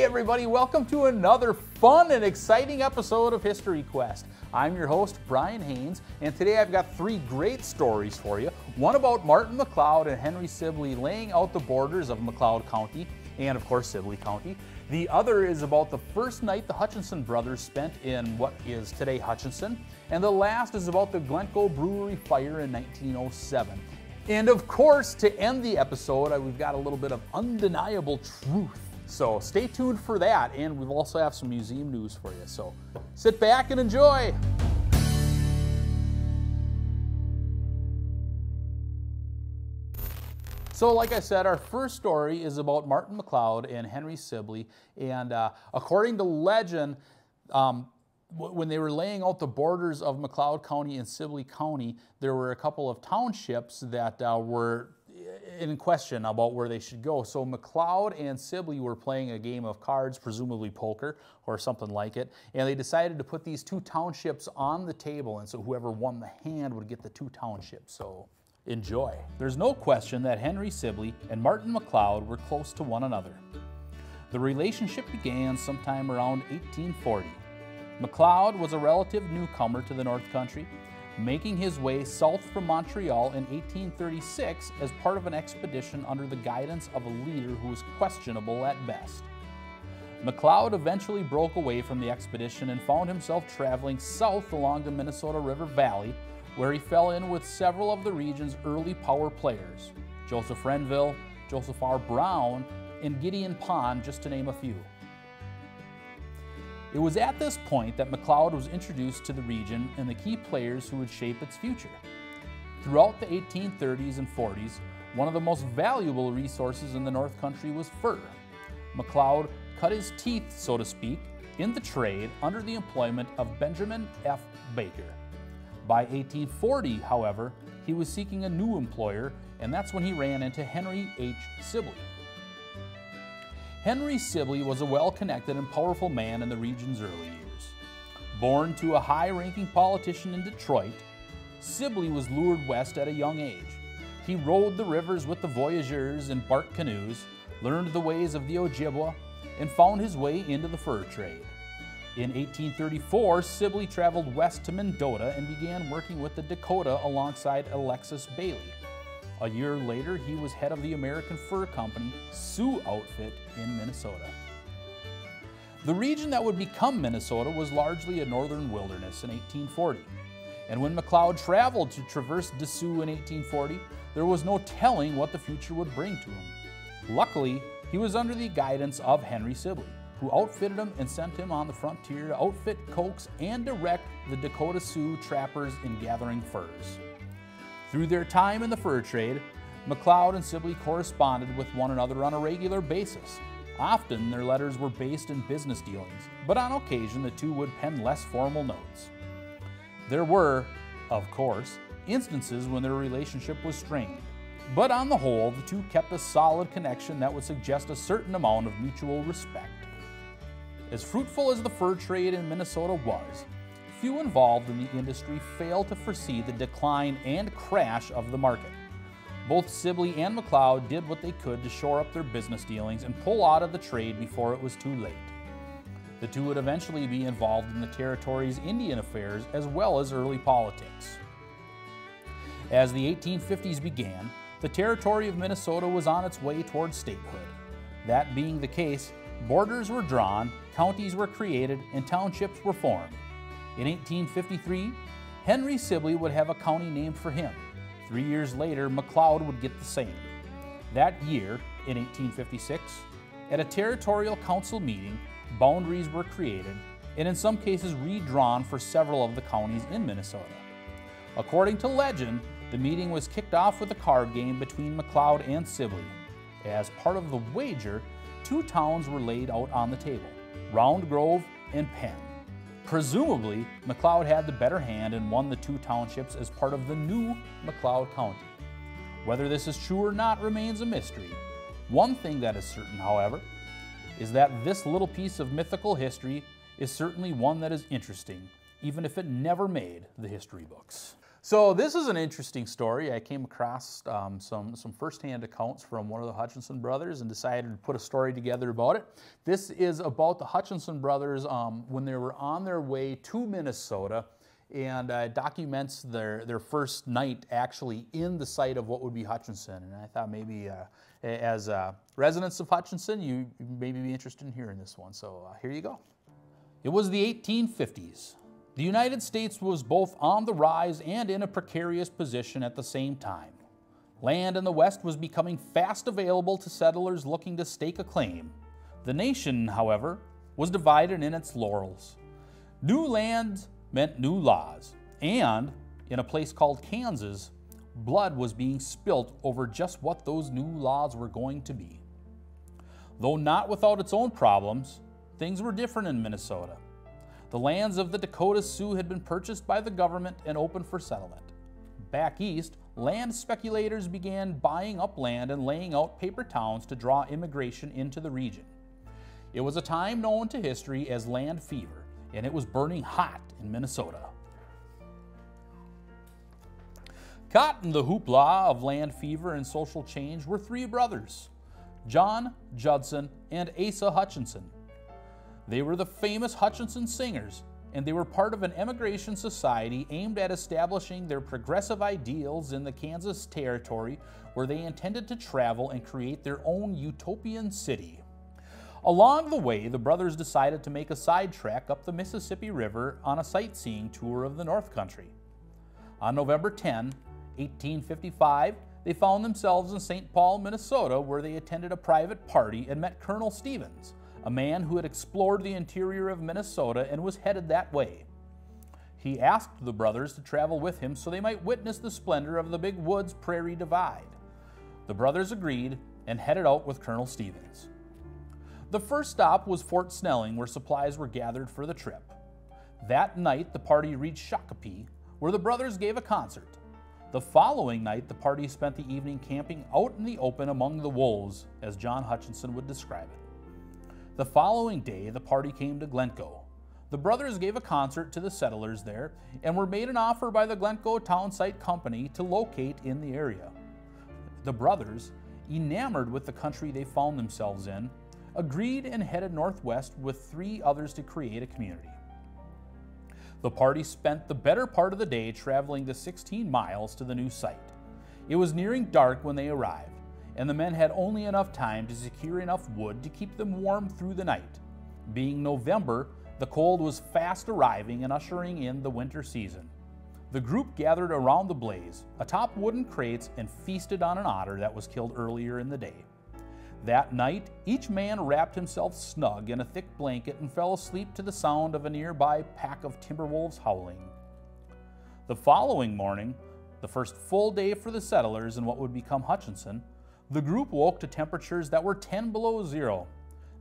everybody, welcome to another fun and exciting episode of History Quest. I'm your host, Brian Haynes, and today I've got three great stories for you. One about Martin McLeod and Henrysibley laying out the borders of McLeod County, and of course Sibley County. The other is about the first night the Hutchinson Brothers spent in what is today Hutchinson, and the last is about the Glencoe Brewery fire in 1907. And of course, to end the episode, we've got a little bit of undeniable truth. So stay tuned for that, and we'll also have some museum news for you. So sit back and enjoy. So like I said, our first story is about Martin McLeod and Henrysibley, and according to legend, when they were laying out the borders of McLeod County and Sibley County, there were a couple of townships that were in question about where they should go. So McLeod and Sibley were playing a game of cards, presumably poker or something like it, and they decided to put these two townships on the table, and so whoever won the hand would get the two townships. So enjoy. There's no question that Henrysibley and Martin McLeod were close to one another. The relationship began sometime around 1840. McLeod was a relative newcomer to the North Country, making his way south from Montreal in 1836 as part of an expedition under the guidance of a leader who was questionable at best. McLeod eventually broke away from the expedition and found himself traveling south along the Minnesota River Valley, where he fell in with several of the region's early power players, Joseph Renville, Joseph R. Brown, and Gideon Pond, just to name a few. It was at this point that McLeod was introduced to the region and the key players who would shape its future. Throughout the 1830s and 40s, one of the most valuable resources in the North Country was fur. McLeod cut his teeth, so to speak, in the trade under the employment of Benjamin F. Baker. By 1840, however, he was seeking a new employer, and that's when he ran into Henry H. Sibley. Henrysibley was a well-connected and powerful man in the region's early years. Born to a high-ranking politician in Detroit, Sibley was lured west at a young age. He rode the rivers with the voyageurs in bark canoes, learned the ways of the Ojibwa, and found his way into the fur trade. In 1834, Sibley traveled west to Mendota and began working with the Dakota alongside Alexis Bailey. A year later, he was head of the American Fur Company, Sioux outfit in Minnesota. The region that would become Minnesota was largely a northern wilderness in 1840. And when McLeod traveled to traverse the Sioux in 1840, there was no telling what the future would bring to him. Luckily, he was under the guidance of Henrysibley, who outfitted him and sent him on the frontier to outfit, coax, and direct the Dakota Sioux trappers in gathering furs. Through their time in the fur trade, McLeod and Sibley corresponded with one another on a regular basis. Often their letters were based in business dealings, but on occasion the two would pen less formal notes. There were, of course, instances when their relationship was strained, but on the whole the two kept a solid connection that would suggest a certain amount of mutual respect. As fruitful as the fur trade in Minnesota was, few involved in the industry failed to foresee the decline and crash of the market. Both Sibley and McLeod did what they could to shore up their business dealings and pull out of the trade before it was too late. The two would eventually be involved in the territory's Indian affairs as well as early politics. As the 1850s began, the territory of Minnesota was on its way towards statehood. That being the case, borders were drawn, counties were created, and townships were formed. In 1853, Henrysibley would have a county named for him. 3 years later, McLeod would get the same. That year, in 1856, at a territorial council meeting, boundaries were created, and in some cases redrawn for several of the counties in Minnesota. According to legend, the meeting was kicked off with a card game between McLeod and Sibley. As part of the wager, two towns were laid out on the table, Round Grove and Penn. Presumably, McLeod had the better hand and won the two townships as part of the new McLeod County. Whether this is true or not remains a mystery. One thing that is certain, however, is that this little piece of mythical history is certainly one that is interesting, even if it never made the history books. So this is an interesting story. I came across some firsthand accounts from one of the Hutchinson brothers and decided to put a story together about it. This is about the Hutchinson brothers when they were on their way to Minnesota, and documents their first night actually in the site of what would be Hutchinson. And I thought maybe as residents of Hutchinson, you maybe be interested in hearing this one. So here you go. It was the 1850s. The United States was both on the rise and in a precarious position at the same time. Land in the West was becoming fast available to settlers looking to stake a claim. The nation, however, was divided in its laurels. New lands meant new laws, and in a place called Kansas, blood was being spilt over just what those new laws were going to be. Though not without its own problems, things were different in Minnesota. The lands of the Dakota Sioux had been purchased by the government and opened for settlement. Back east, land speculators began buying up land and laying out paper towns to draw immigration into the region. It was a time known to history as land fever, and it was burning hot in Minnesota. Caught in the hoopla of land fever and social change were three brothers, John, Judson, and Asa Hutchinson. They were the famous Hutchinson singers, and they were part of an emigration society aimed at establishing their progressive ideals in the Kansas territory, where they intended to travel and create their own utopian city. Along the way, the brothers decided to make a sidetrack up the Mississippi River on a sightseeing tour of the North Country. On November 10, 1855, they found themselves in St. Paul, Minnesota, where they attended a private party and met Colonel Stevens, a man who had explored the interior of Minnesota and was headed that way. He asked the brothers to travel with him so they might witness the splendor of the Big Woods Prairie Divide. The brothers agreed and headed out with Colonel Stevens. The first stop was Fort Snelling, where supplies were gathered for the trip. That night, the party reached Shakopee, where the brothers gave a concert. The following night, the party spent the evening camping out in the open among the wolves, as John Hutchinson would describe it. The following day, the party came to Glencoe. The brothers gave a concert to the settlers there and were made an offer by the Glencoe Town Site Company to locate in the area. The brothers, enamored with the country they found themselves in, agreed and headed northwest with three others to create a community. The party spent the better part of the day traveling the 16 miles to the new site. It was nearing dark when they arrived, and the men had only enough time to secure enough wood to keep them warm through the night. Being November, the cold was fast arriving and ushering in the winter season. The group gathered around the blaze, atop wooden crates, and feasted on an otter that was killed earlier in the day. That night, each man wrapped himself snug in a thick blanket and fell asleep to the sound of a nearby pack of timber wolves howling. The following morning, the first full day for the settlers in what would become Hutchinson, the group woke to temperatures that were 10 below zero.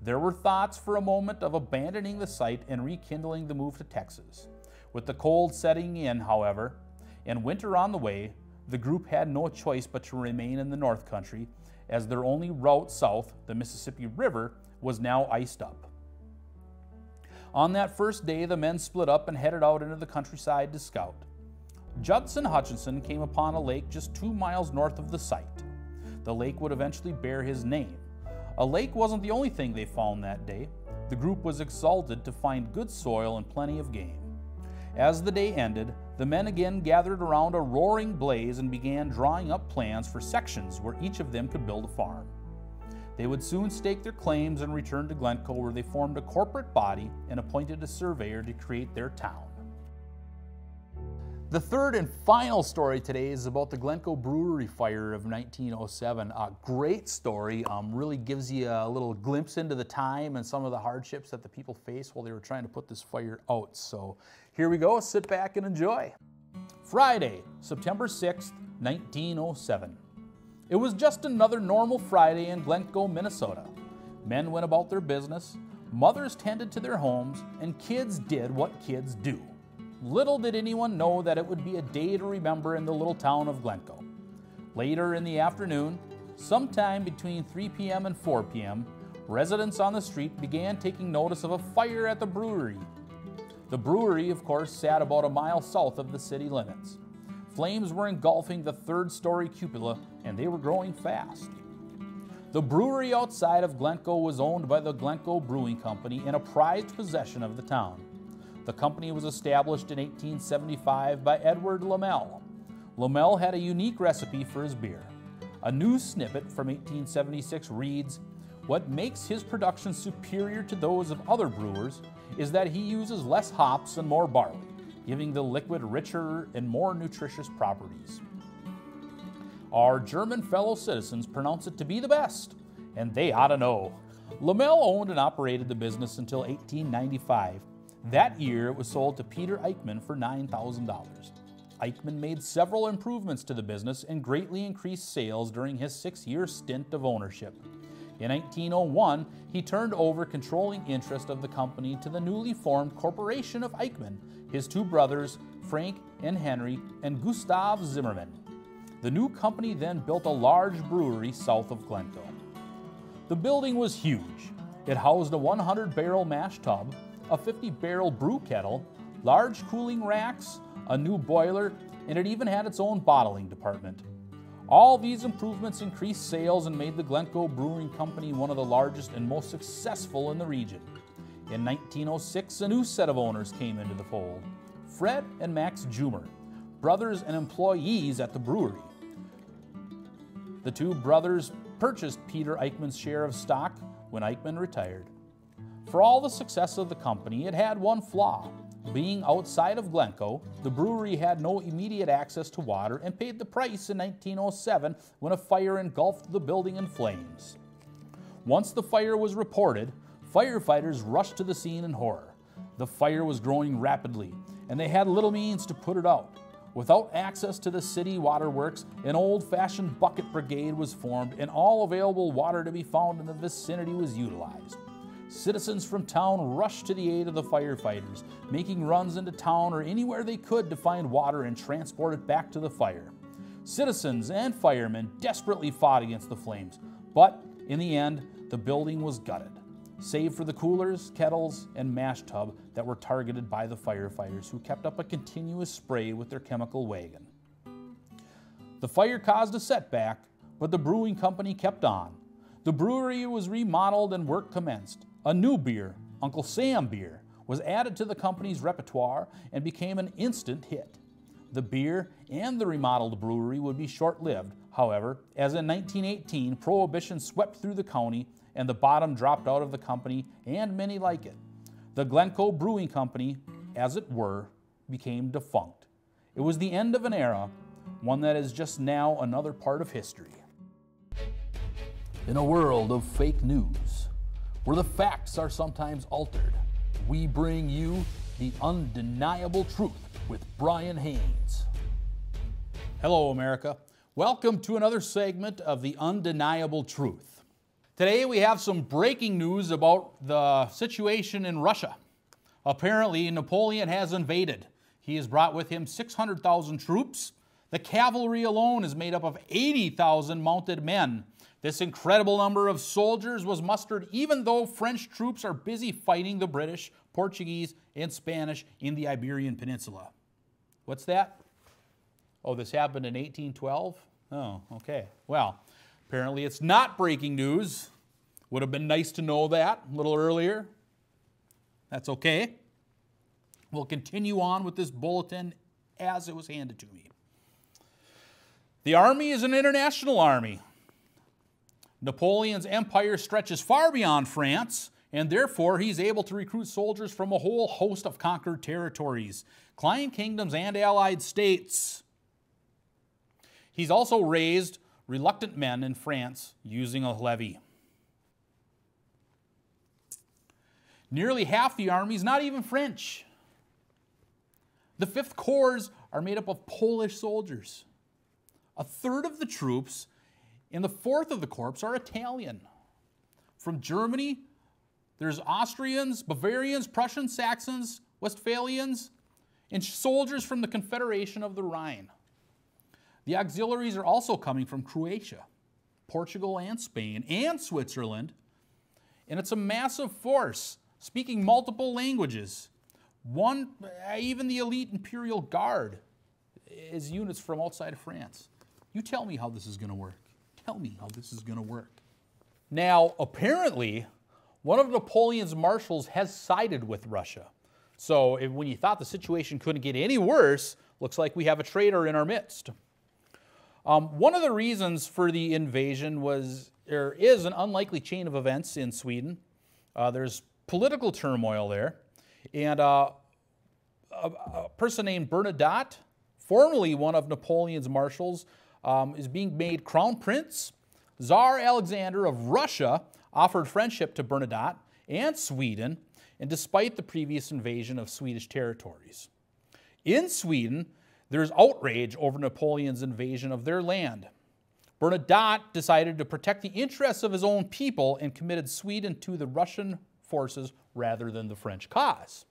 There were thoughts for a moment of abandoning the site and rekindling the move to Texas. With the cold setting in, however, and winter on the way, the group had no choice but to remain in the North Country, as their only route south, the Mississippi River, was now iced up. On that first day, the men split up and headed out into the countryside to scout. Judson Hutchinson came upon a lake just 2 miles north of the site. The lake would eventually bear his name. A lake wasn't the only thing they found that day. The group was exalted to find good soil and plenty of game. As the day ended, the men again gathered around a roaring blaze and began drawing up plans for sections where each of them could build a farm. They would soon stake their claims and return to Glencoe, where they formed a corporate body and appointed a surveyor to create their town. The third and final story today is about the Glencoe Brewery fire of 1907. A great story, really gives you a little glimpse into the time and some of the hardships that the people faced while they were trying to put this fire out. So here we go, sit back and enjoy. Friday, September 6th, 1907. It was just another normal Friday in Glencoe, Minnesota. Men went about their business, mothers tended to their homes, and kids did what kids do. Little did anyone know that it would be a day to remember in the little town of Glencoe. Later in the afternoon, sometime between 3 p.m. and 4 p.m., residents on the street began taking notice of a fire at the brewery. The brewery, of course, sat about a mile south of the city limits. Flames were engulfing the third-story cupola, and they were growing fast. The brewery outside of Glencoe was owned by the Glencoe Brewing Company and a prized possession of the town. The company was established in 1875 by Edward Lamell. Lamell had a unique recipe for his beer. A news snippet from 1876 reads, "What makes his production superior to those of other brewers is that he uses less hops and more barley, giving the liquid richer and more nutritious properties. Our German fellow citizens pronounce it to be the best, and they ought to know." Lamell owned and operated the business until 1895. That year, it was sold to Peter Eichmann for $9,000. Eichmann made several improvements to the business and greatly increased sales during his 6-year stint of ownership. In 1901, he turned over controlling interest of the company to the newly formed Corporation of Eichmann, his two brothers, Frank and Henry, and Gustav Zimmermann. The new company then built a large brewery south of Glencoe. The building was huge. It housed a 100-barrel mash tub, a 50-barrel brew kettle, large cooling racks, a new boiler, and it even had its own bottling department. All these improvements increased sales and made the Glencoe Brewing Company one of the largest and most successful in the region. In 1906, a new set of owners came into the fold, Fred and Max Jumer, brothers and employees at the brewery. The two brothers purchased Peter Eichmann's share of stock when Eichmann retired. For all the success of the company, it had one flaw. Being outside of Glencoe, the brewery had no immediate access to water and paid the price in 1907 when a fire engulfed the building in flames. Once the fire was reported, firefighters rushed to the scene in horror. The fire was growing rapidly, and they had little means to put it out. Without access to the city waterworks, an old-fashioned bucket brigade was formed, and all available water to be found in the vicinity was utilized. Citizens from town rushed to the aid of the firefighters, making runs into town or anywhere they could to find water and transport it back to the fire. Citizens and firemen desperately fought against the flames, but in the end, the building was gutted, save for the coolers, kettles, and mash tub that were targeted by the firefighters, who kept up a continuous spray with their chemical wagon. The fire caused a setback, but the brewing company kept on. The brewery was remodeled and work commenced. A new beer, Uncle Sam beer, was added to the company's repertoire and became an instant hit. The beer and the remodeled brewery would be short-lived, however, as in 1918, Prohibition swept through the county and the bottom dropped out of the company and many like it. The Glencoe Brewing Company, as it were, became defunct. It was the end of an era, one that is just now another part of history. In a world of fake news, where the facts are sometimes altered, we bring you The Undeniable Truth with Brian Haynes. Hello, America. Welcome to another segment of The Undeniable Truth. Today we have some breaking news about the situation in Russia. Apparently, Napoleon has invaded. He has brought with him 600,000 troops. The cavalry alone is made up of 80,000 mounted men. This incredible number of soldiers was mustered even though French troops are busy fighting the British, Portuguese, and Spanish in the Iberian Peninsula. What's that? Oh, this happened in 1812? Oh, okay. Well, apparently it's not breaking news. Would have been nice to know that a little earlier. That's okay. We'll continue on with this bulletin as it was handed to me. The army is an international army. Napoleon's empire stretches far beyond France, and therefore he's able to recruit soldiers from a whole host of conquered territories, client kingdoms, and allied states. He's also raised reluctant men in France using a levy. Nearly half the army is not even French. The 5th Corps are made up of Polish soldiers. A third of the troops in the 4th of the Corps are Italian. From Germany, there's Austrians, Bavarians, Prussians, Saxons, Westphalians, and soldiers from the Confederation of the Rhine. The auxiliaries are also coming from Croatia, Portugal, and Spain, and Switzerland. And it's a massive force, speaking multiple languages. Even the elite Imperial Guard is units from outside of France. You tell me how this is going to work. Tell me how this is going to work. Now, apparently, one of Napoleon's marshals has sided with Russia. So when you thought the situation couldn't get any worse, looks like we have a traitor in our midst. One of the reasons for the invasion was there is an unlikely chain of events in Sweden. There's political turmoil there. And a person named Bernadotte, formerly one of Napoleon's marshals, is being made crown prince. Tsar Alexander of Russia offered friendship to Bernadotte and Sweden, and despite the previous invasion of Swedish territories. In Sweden, there's outrage over Napoleon's invasion of their land. Bernadotte decided to protect the interests of his own people and committed Sweden to the Russian forces rather than the French cause.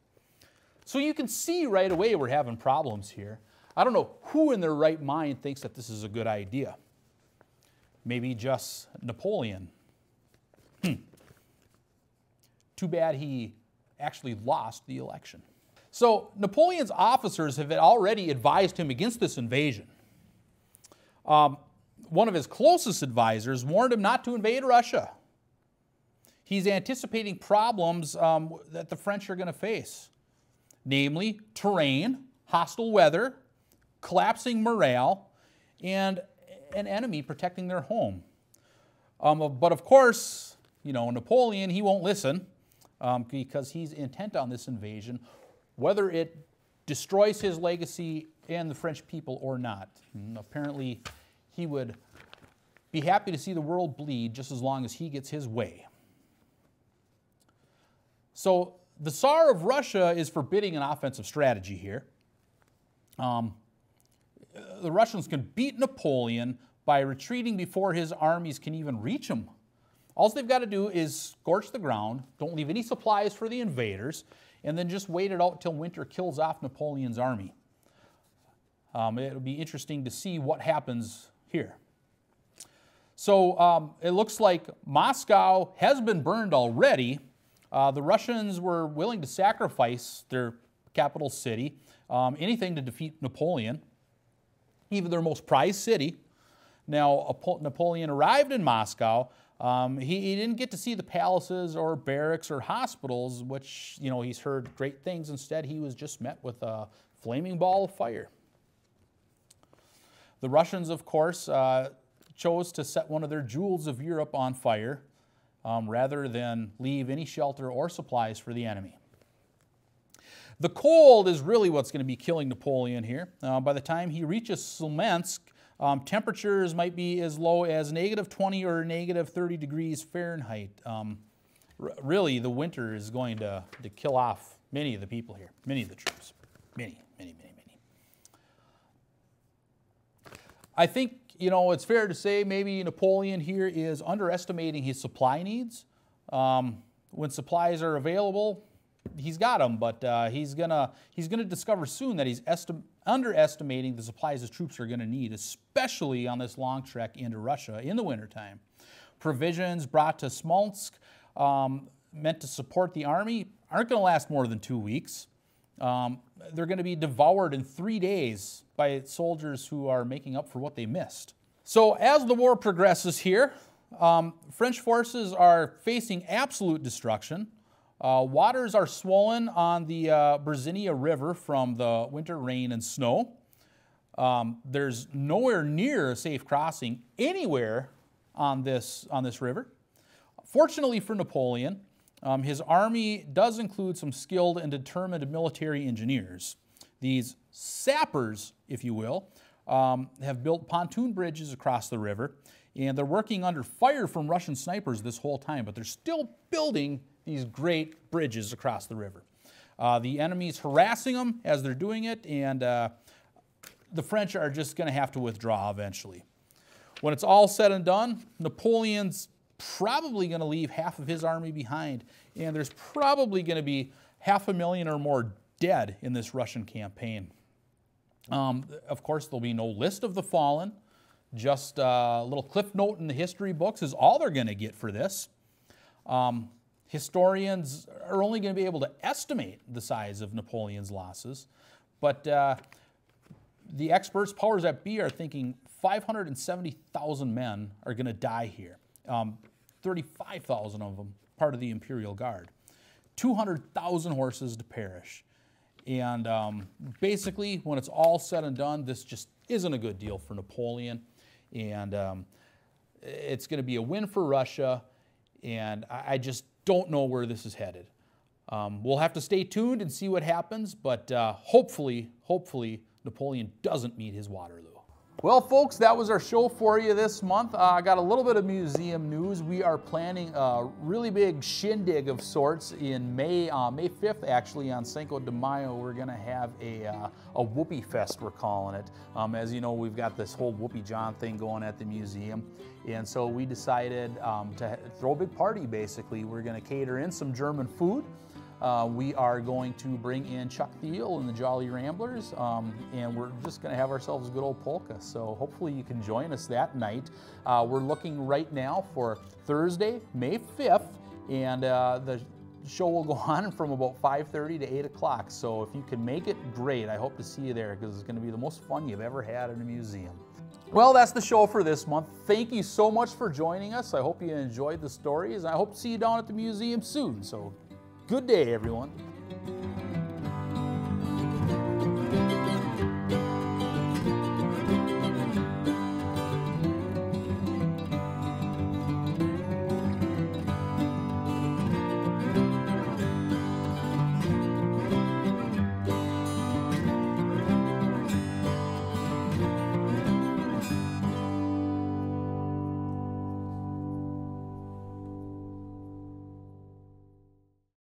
So you can see right away we're having problems here. I don't know who in their right mind thinks that this is a good idea. Maybe just Napoleon. Too bad he actually lost the election. So Napoleon's officers have already advised him against this invasion. One of his closest advisors warned him not to invade Russia. He's anticipating problems that the French are going to face, namely terrain, hostile weather, collapsing morale, and an enemy protecting their home. But of course, you know, Napoleon, he won't listen because he's intent on this invasion, whether it destroys his legacy and the French people or not. And apparently, he would be happy to see the world bleed just as long as he gets his way. So the Tsar of Russia is forbidding an offensive strategy here. The Russians can beat Napoleon by retreating before his armies can even reach him. All they've got to do is scorch the ground, don't leave any supplies for the invaders, and then just wait it out till winter kills off Napoleon's army. It'll be interesting to see what happens here. So it looks like Moscow has been burned already. The Russians were willing to sacrifice their capital city, anything to defeat Napoleon, even their most prized city. Now, Napoleon arrived in Moscow. He didn't get to see the palaces or barracks or hospitals, which, you know, he's heard great things. Instead, he was just met with a flaming ball of fire. The Russians, of course, chose to set one of their jewels of Europe on fire rather than leave any shelter or supplies for the enemy. The cold is really what's going to be killing Napoleon here. By the time he reaches Smolensk, temperatures might be as low as -20 or -30 degrees Fahrenheit. Really, the winter is going to kill off many of the people here, many of the troops. Many. I think, you know, it's fair to say maybe Napoleon here is underestimating his supply needs. When supplies are available, he's got them, but he's gonna discover soon that he's underestimating the supplies his troops are going to need, especially on this long trek into Russia in the wintertime. Provisions brought to Smolensk, meant to support the army, aren't going to last more than 2 weeks. They're going to be devoured in 3 days by soldiers who are making up for what they missed. So as the war progresses here, French forces are facing absolute destruction. Waters are swollen on the Berezina River from the winter rain and snow. There's nowhere near a safe crossing anywhere on this river. Fortunately for Napoleon, his army does include some skilled and determined military engineers. These sappers, if you will, have built pontoon bridges across the river, and they're working under fire from Russian snipers this whole time, but they're still building these great bridges across the river. The enemy's harassing them as they're doing it, and the French are just going to have to withdraw eventually. When it's all said and done, Napoleon's probably going to leave half of his army behind, and there's probably going to be 500,000 or more dead in this Russian campaign. Of course, there'll be no list of the fallen. Just a little cliff note in the history books is all they're going to get for this. Historians are only going to be able to estimate the size of Napoleon's losses, but The experts, powers that be, are thinking 570,000 men are going to die here. 35,000 of them part of the Imperial Guard. 200,000 horses to perish. And basically, when it's all said and done, this just isn't a good deal for Napoleon. And it's going to be a win for Russia. And I just don't know where this is headed. We'll have to stay tuned and see what happens. But hopefully, Napoleon doesn't meet his Waterloo. Well, folks, that was our show for you this month. I got a little bit of museum news. We are planning a really big shindig of sorts in May 5th, actually, on Cinco de Mayo. We're going to have a Whoopie Fest, we're calling it. As you know, we've got this whole Whoopie John thing going at the museum. And so we decided to throw a big party, basically. We're going to cater in some German food. We are going to bring in Chuck the Eel and the Jolly Ramblers, and we're just going to have ourselves a good old polka. So hopefully you can join us that night. We're looking right now for Thursday, May 5th, and the show will go on from about 5:30 to 8 o'clock. So if you can make it, great. I hope to see you there because it's going to be the most fun you've ever had in a museum. Well, that's the show for this month. Thank you so much for joining us. I hope you enjoyed the stories. I hope to see you down at the museum soon. So good day, everyone.